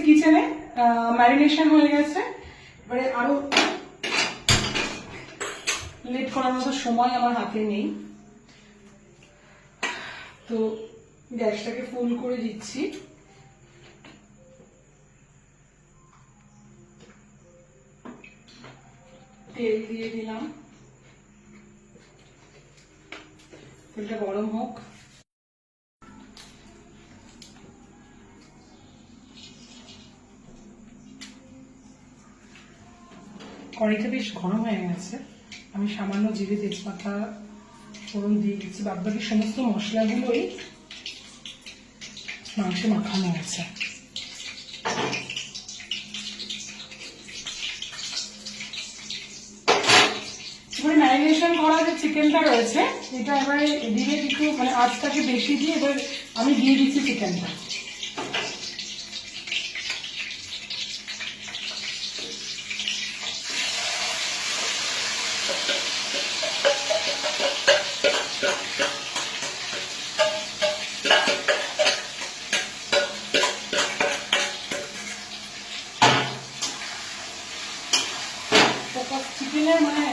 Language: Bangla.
কিচেনে ম্যারিনেশন হয়ে গেছে। এবারে আরো লেট করার মতো সময় আমার হাতে নেই, তো গ্যাসটাকে ফুল করে দিচ্ছি। তেল দিয়ে দিলাম, তেলটা গরম হোক। কড়াইটা বেশ গরম হয়ে গেছে, আমি সামান্য জিরে তেজপাতা ফোড়ন দিয়ে দিচ্ছি। বাদবাকি সমস্ত মশলাগুলোই মাংসে মাখানো আছে। এবারে ম্যারিনেশন করা যে চিকেনটা রয়েছে এটা এবারে দিয়ে একটু মানে আঁচটাকে বেশি দিয়ে এবার আমি দিয়ে দিচ্ছি চিকেনটা। চিকেনের মানে